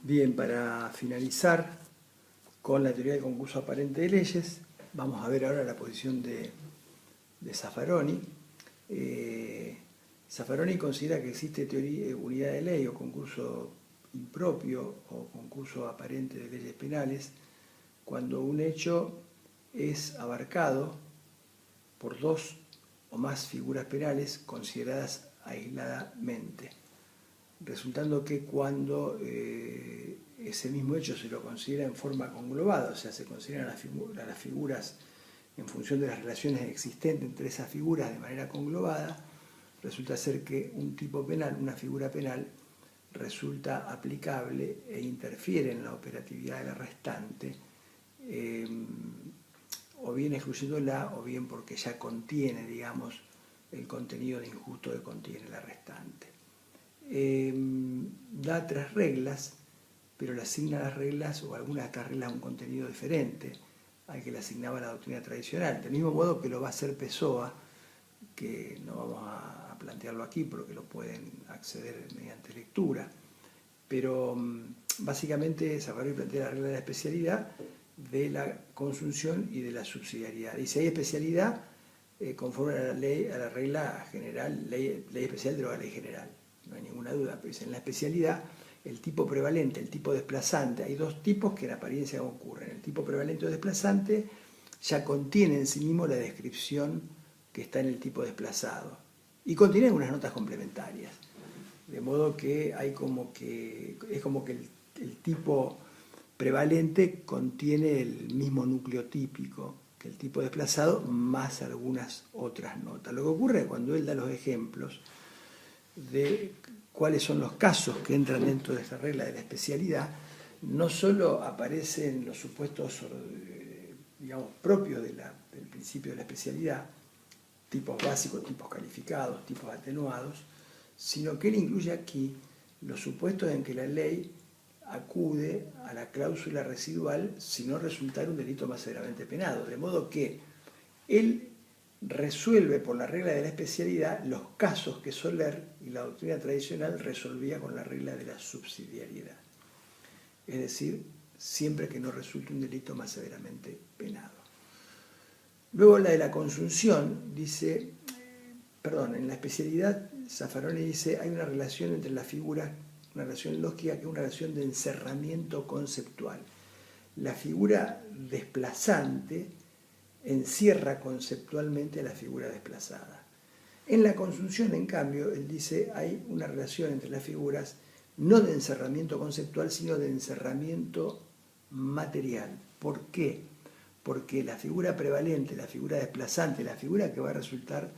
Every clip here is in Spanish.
Bien, para finalizar con la teoría del concurso aparente de leyes, vamos a ver ahora la posición de Zaffaroni. Zaffaroni considera que existe unidad de ley o concurso impropio o concurso aparente de leyes penales cuando un hecho es abarcado por dos o más figuras penales consideradas aisladamente, resultando que cuando ese mismo hecho se lo considera en forma conglobada, o sea, se consideran las figuras en función de las relaciones existentes entre esas figuras de manera conglobada, resulta ser que un tipo penal, una figura penal, resulta aplicable e interfiere en la operatividad de la restante, o bien excluyéndola, o bien porque ya contiene, digamos, el contenido de injusto que contiene la restante. Da tres reglas, pero le asigna las reglas o algunas de estas reglas a un contenido diferente al que le asignaba la doctrina tradicional, del mismo modo que lo va a hacer Pessoa, que no vamos a plantearlo aquí porque lo pueden acceder mediante lectura, pero básicamente Zaffaroni plantea la regla de la especialidad, de la consunción y de la subsidiariedad. Y si hay especialidad, conforme a la regla general, ley especial de la ley general, no hay ninguna duda, pero en la especialidad el tipo prevalente, el tipo desplazante, hay dos tipos que en apariencia ocurren. El tipo prevalente o desplazante ya contiene en sí mismo la descripción que está en el tipo desplazado y contiene unas notas complementarias, de modo que hay es como que el tipo prevalente contiene el mismo núcleo típico que el tipo desplazado más algunas otras notas. Lo que ocurre cuando él da los ejemplos de cuáles son los casos que entran dentro de esta regla de la especialidad, no solo aparecen los supuestos, digamos, propios del principio de la especialidad, tipos básicos, tipos calificados, tipos atenuados, sino que él incluye aquí los supuestos en que la ley acude a la cláusula residual si no resultara un delito más severamente penado, de modo que él resuelve por la regla de la especialidad los casos que Soler y la doctrina tradicional resolvía con la regla de la subsidiariedad. Es decir, siempre que no resulte un delito más severamente penado. Luego la de la consunción dice, en la especialidad Zaffaroni dice hay una relación entre las figuras, una relación lógica que es una relación de encerramiento conceptual. La figura desplazante encierra conceptualmente a la figura desplazada. En la consunción, en cambio, él dice hay una relación entre las figuras no de encerramiento conceptual, sino de encerramiento material. ¿Por qué? Porque la figura prevalente, la figura desplazante, la figura que va a resultar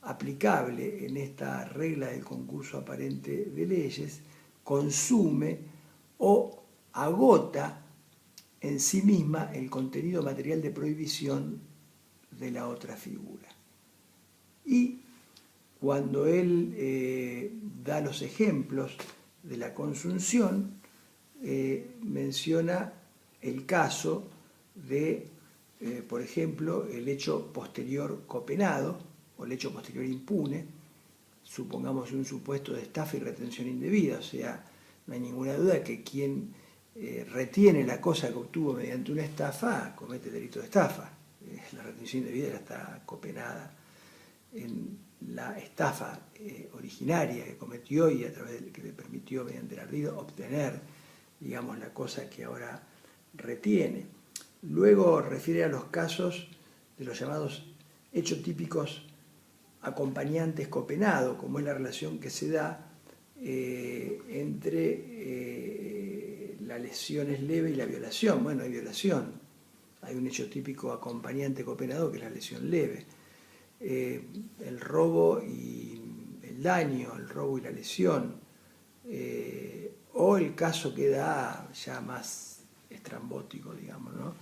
aplicable en esta regla del concurso aparente de leyes, consume o agota en sí misma el contenido material de prohibición de la otra figura. Y cuando él da los ejemplos de la consunción, menciona el caso de, por ejemplo, el hecho posterior copenado o el hecho posterior impune, supongamos un supuesto de estafa y retención indebida, o sea, no hay ninguna duda que quien retiene la cosa que obtuvo mediante una estafa comete el delito de estafa. La retención indebida ya está copenada en la estafa originaria que cometió y a través del que le permitió mediante el ardido obtener, digamos, la cosa que ahora retiene. Luego refiere a los casos de los llamados hechos típicos acompañantes copenado, como es la relación que se da entre la lesión es leve y la violación. Bueno, hay violación, hay un hecho típico acompañante copenado que es la lesión leve. El robo y el daño, el robo y la lesión, o el caso que da ya más estrambótico, digamos, ¿no?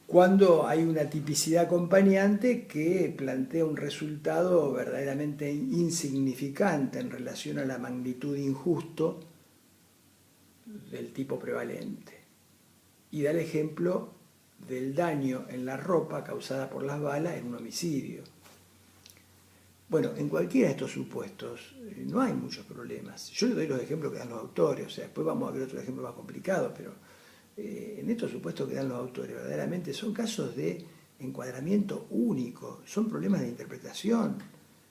Cuando hay una tipicidad acompañante que plantea un resultado verdaderamente insignificante en relación a la magnitud injusto del tipo prevalente. Y da el ejemplo del daño en la ropa causada por las balas en un homicidio. Bueno, en cualquiera de estos supuestos no hay muchos problemas. Yo le doy los ejemplos que dan los autores, o sea, después vamos a ver otro ejemplo más complicado, pero en estos supuestos que dan los autores verdaderamente son casos de encuadramiento único, son problemas de interpretación.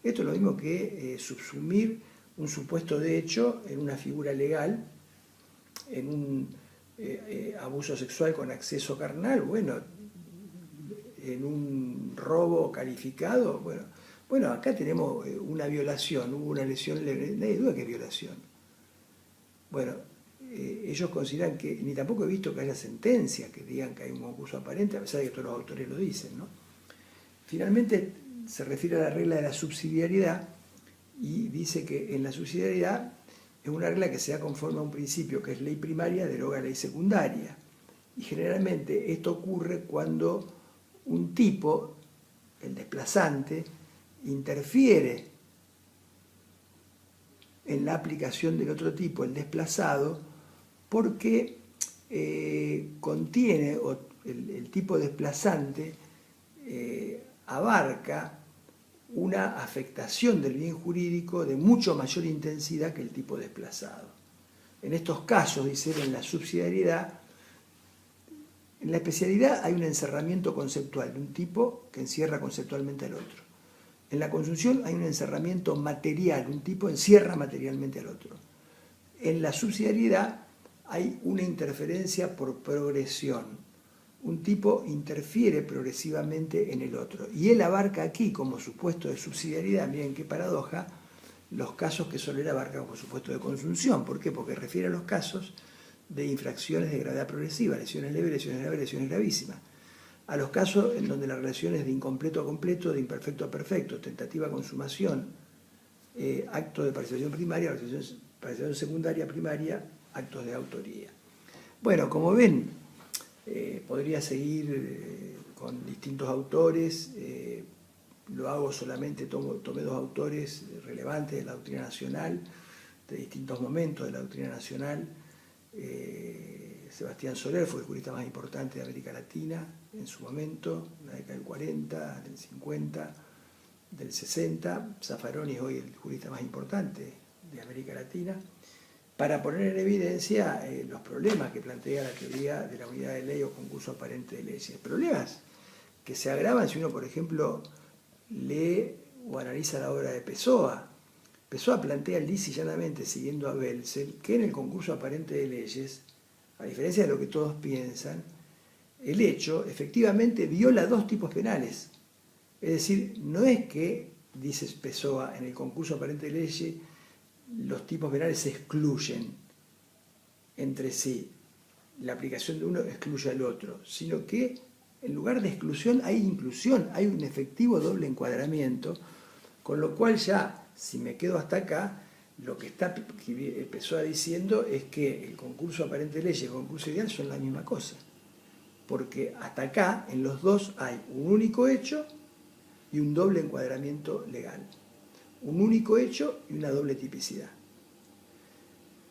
Esto es lo mismo que subsumir un supuesto de hecho en una figura legal, en un abuso sexual con acceso carnal, bueno, en un robo calificado, bueno, acá tenemos una violación, hubo una lesión leve, nadie duda que es violación. Bueno, ellos consideran que, ni tampoco he visto que haya sentencias que digan que hay un concurso aparente, a pesar de que todos los autores lo dicen, ¿no? Finalmente se refiere a la regla de la subsidiariedad y dice que en la subsidiariedad es una regla que se da conforme a un principio que es ley primaria, deroga ley secundaria. Y generalmente esto ocurre cuando un tipo, el desplazante, interfiere en la aplicación del otro tipo, el desplazado, porque contiene, o el tipo desplazante abarca una afectación del bien jurídico de mucho mayor intensidad que el tipo desplazado. En estos casos, dice él, en la subsidiariedad, en la especialidad hay un encerramiento conceptual de un tipo que encierra conceptualmente al otro. En la consunción hay un encerramiento material, un tipo encierra materialmente al otro. En la subsidiariedad hay una interferencia por progresión. Un tipo interfiere progresivamente en el otro. Y él abarca aquí, como supuesto de subsidiariedad, miren qué paradoja, los casos que Soler abarca como supuesto de consunción. ¿Por qué? Porque refiere a los casos de infracciones de gravedad progresiva, lesiones leves, lesiones graves, lesiones gravísimas. A los casos en donde la relación es de incompleto a completo, de imperfecto a perfecto, tentativa a consumación, acto de participación primaria, participación secundaria, primaria, actos de autoría. Bueno, como ven, podría seguir con distintos autores, lo hago solamente, tomé dos autores relevantes de la doctrina nacional, de distintos momentos de la doctrina nacional. Sebastián Soler fue el jurista más importante de América Latina en su momento, en la década del 40, del 50, del 60. Zaffaroni es hoy el jurista más importante de América Latina, para poner en evidencia los problemas que plantea la teoría de la unidad de ley o concurso aparente de leyes. Problemas que se agravan si uno, por ejemplo, lee o analiza la obra de Pessoa. Pessoa plantea lisa y llanamente, siguiendo a Belzel, que en el concurso aparente de leyes, a diferencia de lo que todos piensan, el hecho efectivamente viola dos tipos penales. Es decir, no es que, dice Pessoa, en el concurso aparente de leyes los tipos penales se excluyen entre sí. La aplicación de uno excluye al otro, sino que en lugar de exclusión hay inclusión, hay un efectivo doble encuadramiento, con lo cual ya, si me quedo hasta acá, lo que está Pessoa diciendo es que el concurso aparente de leyes y el concurso ideal son la misma cosa. Porque hasta acá, en los dos, hay un único hecho y un doble encuadramiento legal. Un único hecho y una doble tipicidad.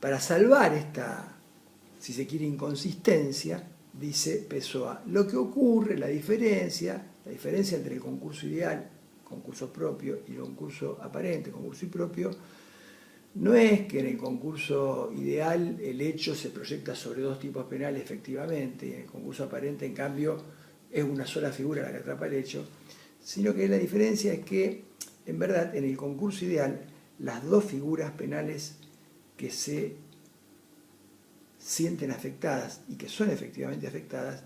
Para salvar esta, si se quiere, inconsistencia, dice Pessoa, lo que ocurre, la diferencia entre el concurso ideal, concurso propio, y el concurso aparente, concurso impropio, no es que en el concurso ideal el hecho se proyecta sobre dos tipos penales efectivamente, y en el concurso aparente, en cambio, es una sola figura la que atrapa el hecho, sino que la diferencia es que, en verdad, en el concurso ideal, las dos figuras penales que se sienten afectadas y que son efectivamente afectadas,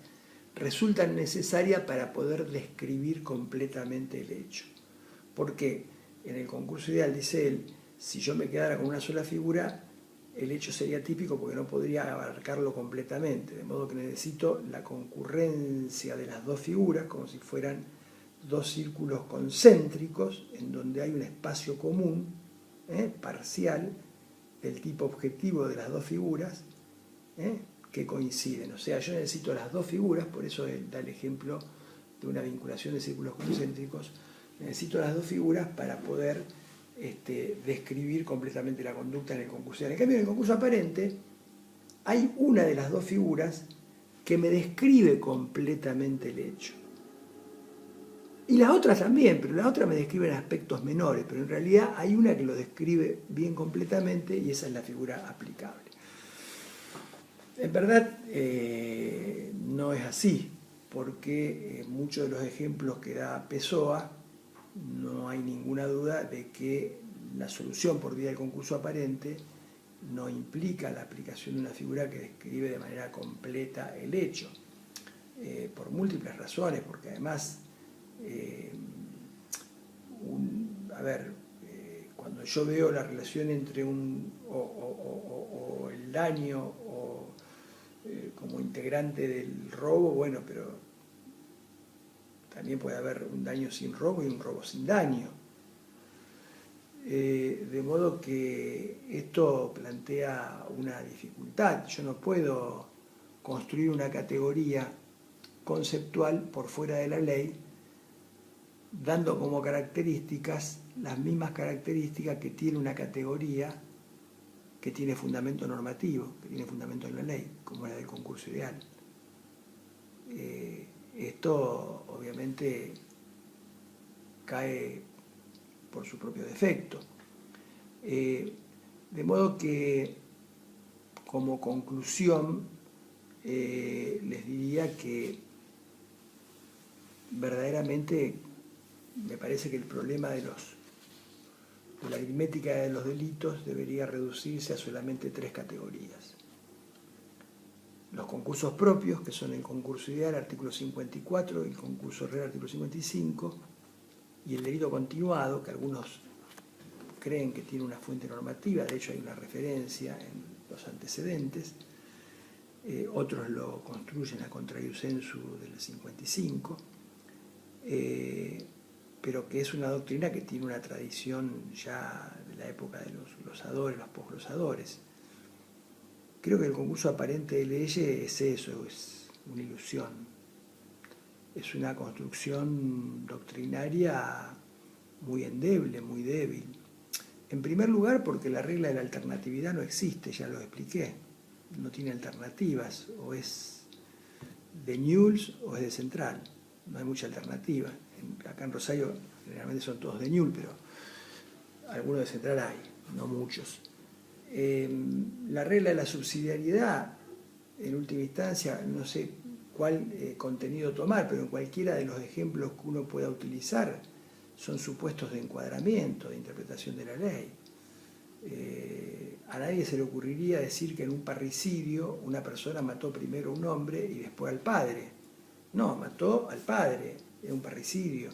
resultan necesarias para poder describir completamente el hecho. Porque en el concurso ideal, dice él, si yo me quedara con una sola figura, el hecho sería típico porque no podría abarcarlo completamente, de modo que necesito la concurrencia de las dos figuras, como si fueran dos círculos concéntricos, en donde hay un espacio común, parcial, del tipo objetivo de las dos figuras, que coinciden. O sea, yo necesito las dos figuras, por eso él da el ejemplo de una vinculación de círculos concéntricos, necesito las dos figuras para poder describir completamente la conducta en el concurso. En cambio, en el concurso aparente, hay una de las dos figuras que me describe completamente el hecho. Y las otras también, pero las otras me describen aspectos menores, pero en realidad hay una que lo describe bien completamente y esa es la figura aplicable. En verdad no es así, porque muchos de los ejemplos que da Pessoa no hay ninguna duda de que la solución por vía del concurso aparente no implica la aplicación de una figura que describe de manera completa el hecho, por múltiples razones, porque además, cuando yo veo la relación entre o el daño como integrante del robo, bueno, pero también puede haber un daño sin robo y un robo sin daño. De modo que esto plantea una dificultad. Yo no puedo construir una categoría conceptual por fuera de la ley, dando como características las mismas características que tiene una categoría que tiene fundamento normativo, que tiene fundamento en la ley, como la del concurso ideal. Esto obviamente cae por su propio defecto. De modo que, como conclusión, les diría que verdaderamente me parece que el problema de la aritmética de los delitos debería reducirse a solamente 3 categorías. Los concursos propios, que son el concurso ideal, artículo 54, el concurso real, artículo 55, y el delito continuado, que algunos creen que tiene una fuente normativa, de hecho hay una referencia en los antecedentes, otros lo construyen a contrario sensu del 55, pero que es una doctrina que tiene una tradición ya de la época de los glosadores, los posglosadores. Creo que el concurso aparente de leyes es eso, es una ilusión. Es una construcción doctrinaria muy endeble, muy débil. En primer lugar, porque la regla de la alternatividad no existe, ya lo expliqué. No tiene alternativas, o es de Newell's o es de Central. No hay mucha alternativa. Acá en Rosario generalmente son todos de Newell, pero algunos de Central hay, no muchos. La regla de la subsidiariedad, en última instancia, no sé cuál contenido tomar, pero en cualquiera de los ejemplos que uno pueda utilizar son supuestos de encuadramiento, de interpretación de la ley. A nadie se le ocurriría decir que en un parricidio una persona mató primero a un hombre y después al padre. No, mató al padre, es un parricidio.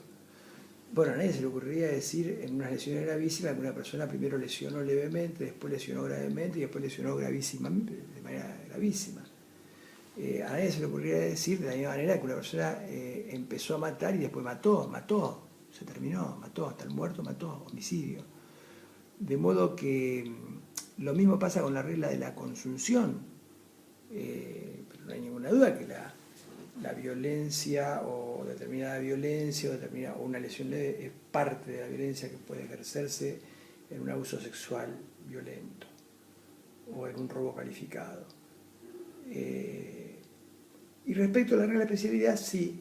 Bueno, a nadie se le ocurriría decir en unas lesiones gravísimas que una persona primero lesionó levemente, después lesionó gravemente y después lesionó gravísimamente, de manera gravísima. A nadie se le ocurriría decir de la misma manera que una persona empezó a matar y después mató, se terminó, mató, hasta el muerto mató, homicidio. De modo que lo mismo pasa con la regla de la consunción, pero no hay ninguna duda que la violencia o determinada violencia o una lesión leve es parte de la violencia que puede ejercerse en un abuso sexual violento o en un robo calificado. Y respecto a la regla de especialidad, sí,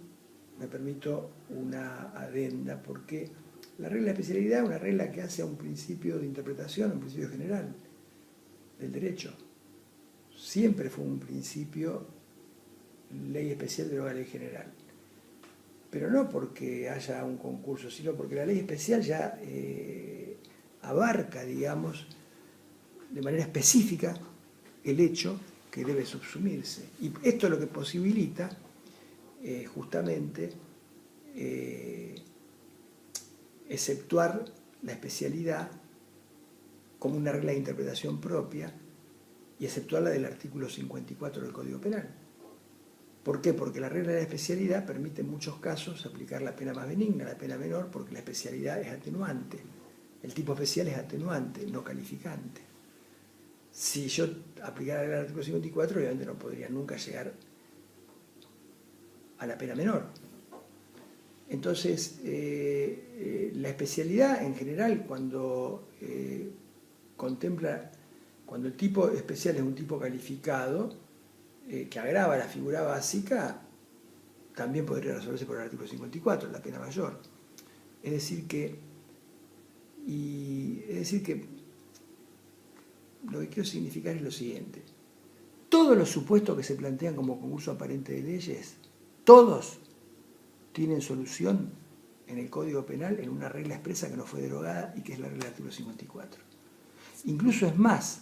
me permito una adenda, porque la regla de especialidad es una regla que hace a un principio de interpretación, a un principio general del derecho. Siempre fue un principio ley especial de la ley general. Pero no porque haya un concurso, sino porque la ley especial ya abarca, digamos, de manera específica el hecho que debe subsumirse. Y esto es lo que posibilita justamente exceptuar la especialidad como una regla de interpretación propia y exceptuarla del artículo 54 del Código Penal. ¿Por qué? Porque la regla de la especialidad permite en muchos casos aplicar la pena más benigna, la pena menor, porque la especialidad es atenuante. El tipo especial es atenuante, no calificante. Si yo aplicara el artículo 54, obviamente no podría nunca llegar a la pena menor. Entonces, la especialidad en general, cuando contempla, cuando el tipo especial es un tipo calificado, que agrava la figura básica, también podría resolverse por el artículo 54, la pena mayor. Es decir que lo que quiero significar es lo siguiente. Todos los supuestos que se plantean como concurso aparente de leyes, todos tienen solución en el Código Penal en una regla expresa que no fue derogada y que es la regla del artículo 54. Incluso es más,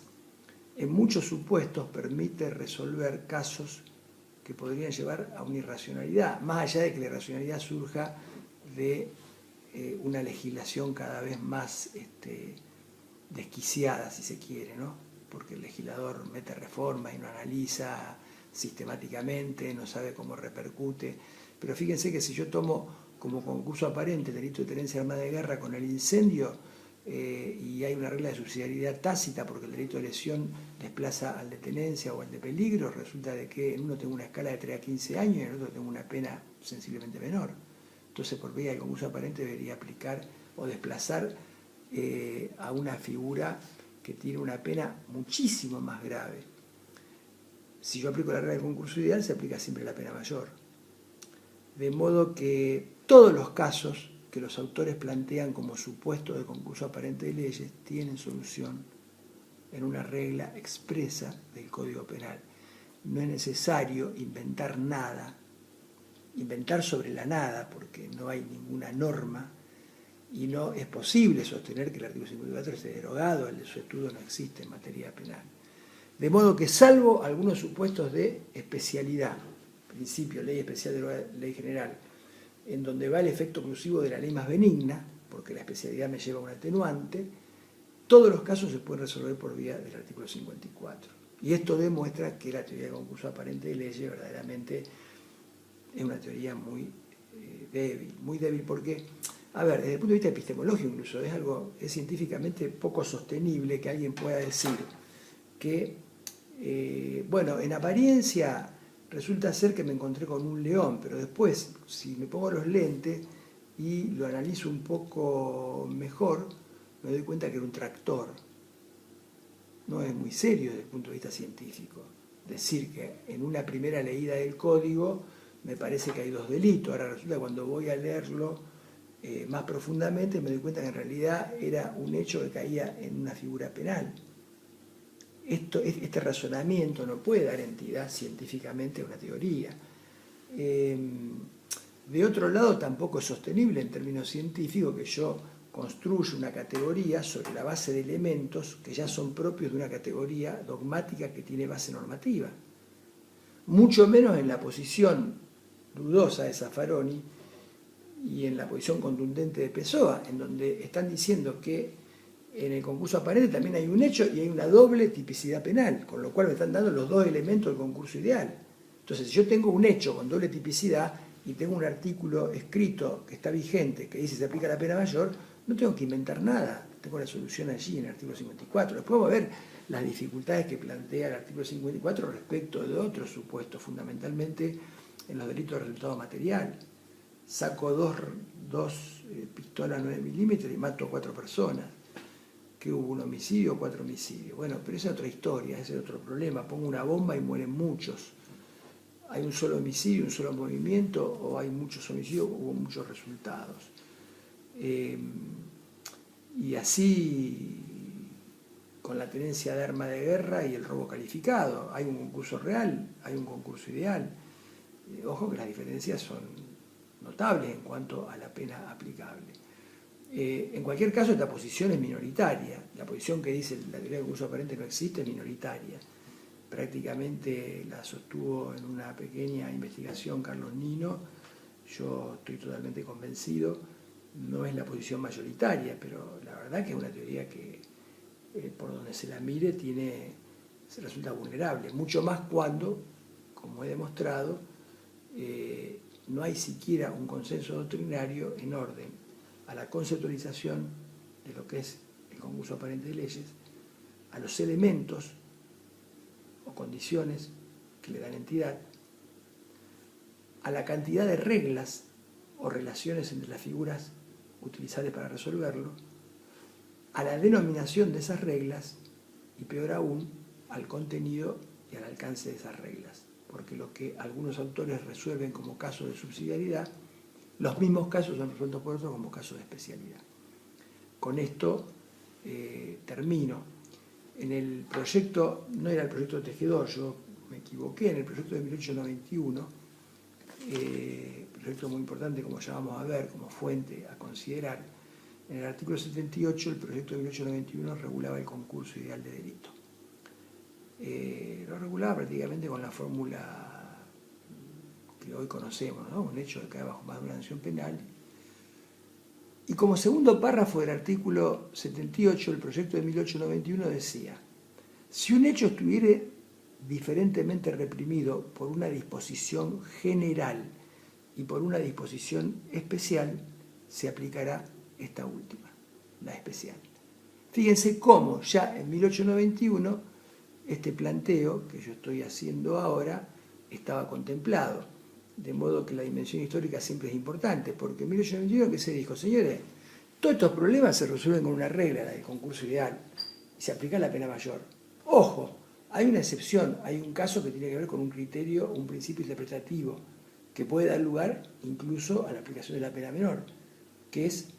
en muchos supuestos permite resolver casos que podrían llevar a una irracionalidad, más allá de que la irracionalidad surja de una legislación cada vez más desquiciada, si se quiere, ¿no? Porque el legislador mete reformas y no analiza sistemáticamente, no sabe cómo repercute. Pero fíjense que si yo tomo como concurso aparente el delito de tenencia armada de guerra con el incendio, y hay una regla de subsidiariedad tácita porque el delito de lesión desplaza al de tenencia o al de peligro, resulta de que en uno tengo una escala de 3 a 15 años y en el otro tengo una pena sensiblemente menor. Entonces, por vía del concurso aparente debería aplicar o desplazar a una figura que tiene una pena muchísimo más grave. Si yo aplico la regla del concurso ideal, se aplica siempre la pena mayor. De modo que todos los casos que los autores plantean como supuesto de concurso aparente de leyes tienen solución en una regla expresa del Código Penal. No es necesario inventar nada, inventar sobre la nada, porque no hay ninguna norma y no es posible sostener que el artículo 54 esté derogado, el de su estudio no existe en materia penal. De modo que, salvo algunos supuestos de especialidad, principio, ley especial de la ley general, en donde va el efecto oclusivo de la ley más benigna, porque la especialidad me lleva a un atenuante, todos los casos se pueden resolver por vía del artículo 54. Y esto demuestra que la teoría de concurso aparente de leyes verdaderamente es una teoría muy débil, porque, a ver, desde el punto de vista epistemológico incluso, es científicamente poco sostenible que alguien pueda decir que, bueno, en apariencia resulta ser que me encontré con un león, pero después, si me pongo los lentes y lo analizo un poco mejor, me doy cuenta que era un tractor. No es muy serio desde el punto de vista científico. Decir que en una primera leída del código me parece que hay 2 delitos. Ahora resulta que cuando voy a leerlo más profundamente me doy cuenta que en realidad era un hecho que caía en una figura penal. Este razonamiento no puede dar entidad científicamente a una teoría. De otro lado, tampoco es sostenible en términos científicos que yo construya una categoría sobre la base de elementos que ya son propios de una categoría dogmática que tiene base normativa. Mucho menos en la posición dudosa de Zaffaroni y en la posición contundente de Pessoa, en donde están diciendo que en el concurso aparente también hay un hecho y hay una doble tipicidad penal, con lo cual me están dando los 2 elementos del concurso ideal. Entonces, si yo tengo un hecho con doble tipicidad y tengo un artículo escrito que está vigente, que dice se aplica la pena mayor, no tengo que inventar nada, tengo la solución allí en el artículo 54. Después vamos a ver las dificultades que plantea el artículo 54 respecto de otros supuestos, fundamentalmente en los delitos de resultado material. Saco dos pistolas 9 milímetros y mato a 4 personas. Que hubo un homicidio o 4 homicidios. Bueno, pero esa es otra historia, ese es otro problema. Pongo una bomba y mueren muchos. ¿Hay un solo homicidio, un solo movimiento o hay muchos homicidios, hubo muchos resultados? Y así con la tenencia de arma de guerra y el robo calificado. Hay un concurso real, hay un concurso ideal. Ojo que las diferencias son notables en cuanto a la pena aplicable. En cualquier caso, esta posición es minoritaria. La posición que dice la teoría del concurso aparente no existe es minoritaria. Prácticamente la sostuvo en una pequeña investigación Carlos Nino. Yo estoy totalmente convencido. No es la posición mayoritaria, pero la verdad que es una teoría que, por donde se la mire, se resulta vulnerable. Mucho más cuando, como he demostrado, no hay siquiera un consenso doctrinario en orden a la conceptualización de lo que es el concurso aparente de leyes, a los elementos o condiciones que le dan entidad, a la cantidad de reglas o relaciones entre las figuras utilizables para resolverlo, a la denominación de esas reglas y, peor aún, al contenido y al alcance de esas reglas. porque lo que algunos autores resuelven como caso de subsidiariedad, los mismos casos son resueltos por otros como casos de especialidad. Con esto termino. En el proyecto, no era el proyecto Tejedor, yo me equivoqué, en el proyecto de 1891, proyecto muy importante, como ya vamos a ver, como fuente a considerar, en el artículo 78 el proyecto de 1891 regulaba el concurso ideal de delito. Lo regulaba prácticamente con la fórmula que hoy conocemos, ¿no? Un hecho que cae bajo más de una sanción penal. Y como segundo párrafo del artículo 78, el proyecto de 1891 decía: si un hecho estuviere diferentemente reprimido por una disposición general y por una disposición especial, se aplicará esta última, la especial. Fíjense cómo ya en 1891 este planteo que yo estoy haciendo ahora estaba contemplado, de modo que la dimensión histórica siempre es importante, porque en 1891 ¿qué se dijo? Señores, todos estos problemas se resuelven con una regla, la del concurso ideal, y se aplica la pena mayor. Ojo, hay una excepción, hay un caso que tiene que ver con un criterio, un principio interpretativo, que puede dar lugar incluso a la aplicación de la pena menor, que es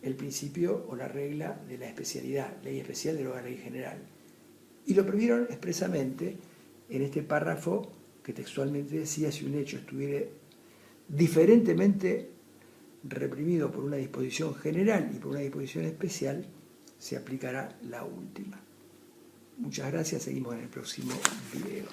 el principio o la regla de la especialidad, ley especial de la ley general. Y lo previeron expresamente en este párrafo que textualmente decía: si un hecho estuviera diferentemente reprimido por una disposición general y por una disposición especial, se aplicará la última. Muchas gracias, seguimos en el próximo video.